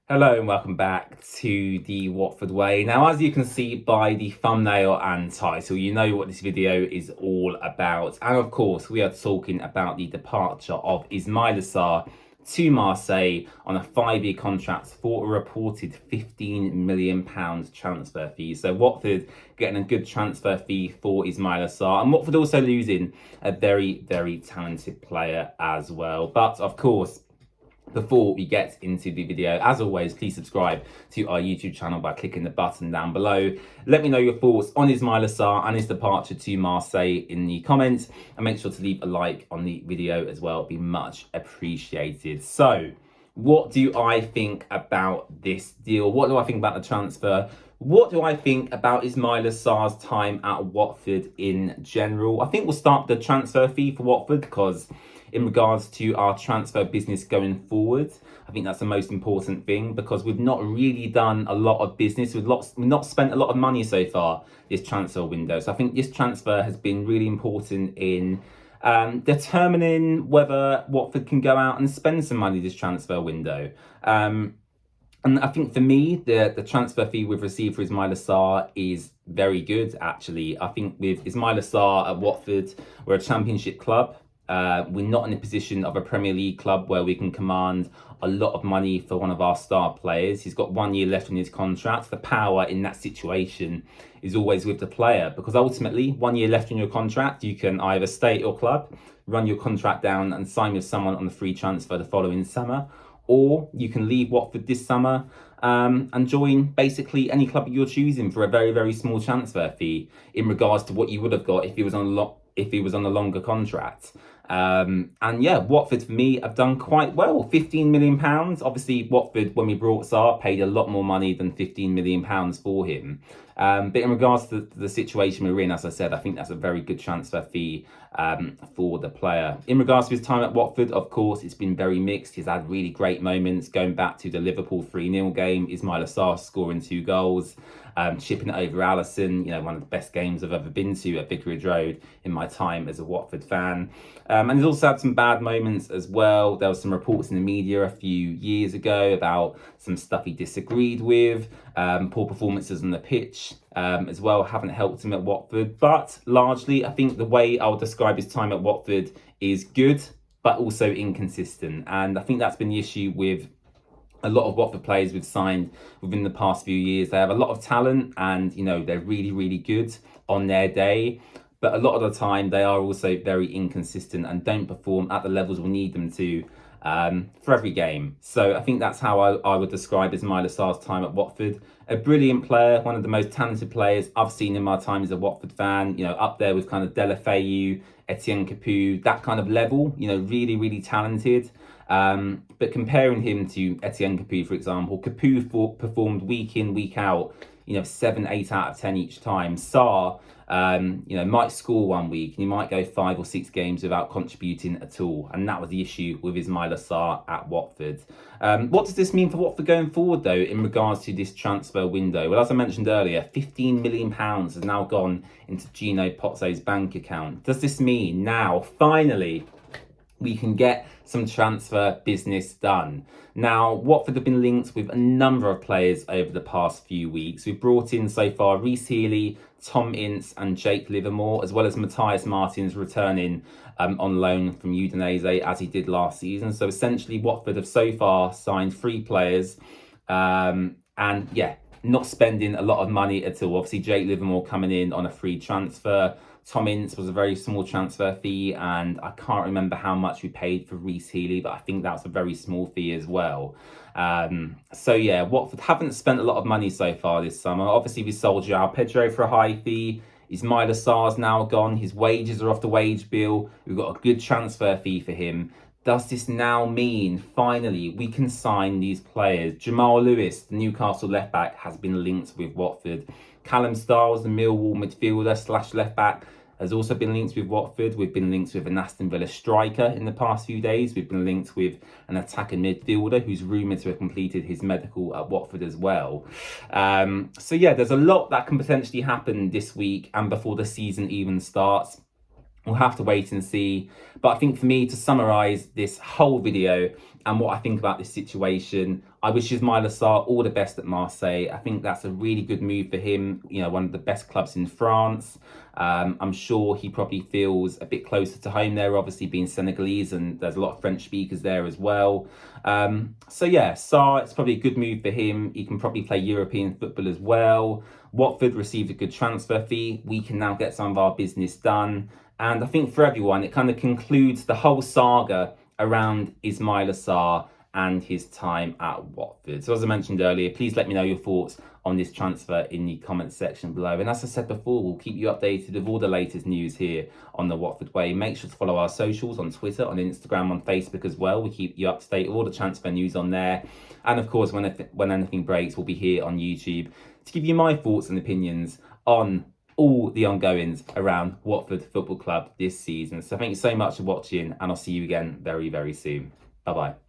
Hello and welcome back to the Watford Way. Now, as you can see by the thumbnail and title, you know what this video is all about. And of course, we are talking about the departure of Ismaila Sarr to Marseille on a 5-year contract for a reported £15 million transfer fee. So Watford getting a good transfer fee for Ismaila Sarr, and Watford also losing a very, very talented player as well. But of course, before we get into the video, as always, please subscribe to our YouTube channel by clicking the button down below. Let me know your thoughts on Ismaila Sarr and his departure to Marseille in the comments, and make sure to leave a like on the video as well. It'd be much appreciated. So, what do I think about this deal? What do I think about the transfer? What do I think about Ismaila Sarr's time at Watford in general? I think we'll start the transfer fee for Watford, because in regards to our transfer business going forward, I think that's the most important thing, because we've not really done a lot of business. We've not spent a lot of money so far this transfer window. So I think this transfer has been really important in determining whether Watford can go out and spend some money this transfer window. And I think for me, the transfer fee we've received for Ismaila Sarr is very good, actually. I think with Ismaila Sarr at Watford, we're a championship club. We're not in a position of a Premier League club where we can command a lot of money for one of our star players. He's got 1 year left on his contract. The power in that situation is always with the player, because ultimately 1 year left on your contract, you can either stay at your club, run your contract down and sign with someone on the free transfer the following summer, or you can leave Watford this summer and join basically any club you're choosing for a very, very small transfer fee in regards to what you would have got if he was on a longer contract. And yeah, Watford for me have done quite well. £15 million. Obviously, Watford, when we brought Sarr, paid a lot more money than £15 million for him. But in regards to the situation we're in, as I said, I think that's a very good transfer fee for the player. In regards to his time at Watford, of course, it's been very mixed. He's had really great moments, going back to the Liverpool 3-0 game, Ismaila Sarr scoring 2 goals, chipping it over Alisson, one of the best games I've ever been to at Vicarage Road in my time as a Watford fan. And he's also had some bad moments as well. There was some reports in the media a few years ago about some stuff he disagreed with, poor performances on the pitch as well haven't helped him at Watford. But largely, I think the way I'll describe his time at Watford is good, but also inconsistent. And I think that's been the issue with a lot of Watford players we've signed within the past few years. They have a lot of talent and, they're really, really good on their day. But a lot of the time, they are also very inconsistent and don't perform at the levels we need them to for every game. So I think that's how I would describe Ismaila Sarr's time at Watford. A brilliant player, one of the most talented players I've seen in my time as a Watford fan, up there with kind of Deulofeu, Etienne Capoue, that kind of level, really, really talented. But comparing him to Etienne Capoue, for example, Capoue performed week in, week out, 7, 8 out of 10 each time. Sarr, might score 1 week and he might go 5 or 6 games without contributing at all. And that was the issue with Ismaila Sarr at Watford. What does this mean for Watford going forward, though, in regards to this transfer window? Well, as I mentioned earlier, £15 million has now gone into Gino Pozzo's bank account. Does this mean now, finally, we can get some transfer business done? Now, Watford have been linked with a number of players over the past few weeks. We've brought in so far Reece Healey, Tom Ince and Jake Livermore, as well as Matthias Martins returning on loan from Udinese as he did last season. So essentially, Watford have so far signed 3 players and yeah, not spending a lot of money at all. Obviously, Jake Livermore coming in on a free transfer. Tom Ince was a very small transfer fee, and I can't remember how much we paid for Reece Healey, but I think that's a very small fee as well. So yeah, Watford haven't spent a lot of money so far this summer. Obviously, we sold João Pedro for a high fee. Ismaila Sarr's now gone. His wages are off the wage bill. We've got a good transfer fee for him. Does this now mean, finally, we can sign these players? Jamal Lewis, the Newcastle left-back, has been linked with Watford. Callum Styles, the Millwall midfielder / left-back, has also been linked with Watford. We've been linked with an Aston Villa striker in the past few days. We've been linked with an attacking midfielder who's rumoured to have completed his medical at Watford as well. So yeah, there's a lot that can potentially happen this week and before the season even starts. We'll have to wait and see. But I think for me, to summarise this whole video and what I think about this situation, I wish Ismaila Sarr all the best at Marseille. I think that's a really good move for him, you know, one of the best clubs in France. I'm sure he probably feels a bit closer to home there, obviously being Senegalese, and there's a lot of French speakers there as well. So yeah, Sarr, it's probably a good move for him. He can probably play European football as well. Watford received a good transfer fee. We can now get some of our business done. And I think for everyone, it kind of concludes the whole saga around Ismaila Sarr and his time at Watford. So as I mentioned earlier, please let me know your thoughts on this transfer in the comments section below. And as I said before, we'll keep you updated with all the latest news here on the Watford Way. Make sure to follow our socials on Twitter, on Instagram, on Facebook as well. We keep you up to date with all the transfer news on there. And of course, when anything breaks, we'll be here on YouTube to give you my thoughts and opinions on all the ongoings around Watford Football Club this season. So thank you so much for watching, and I'll see you again very, very soon. Bye-bye.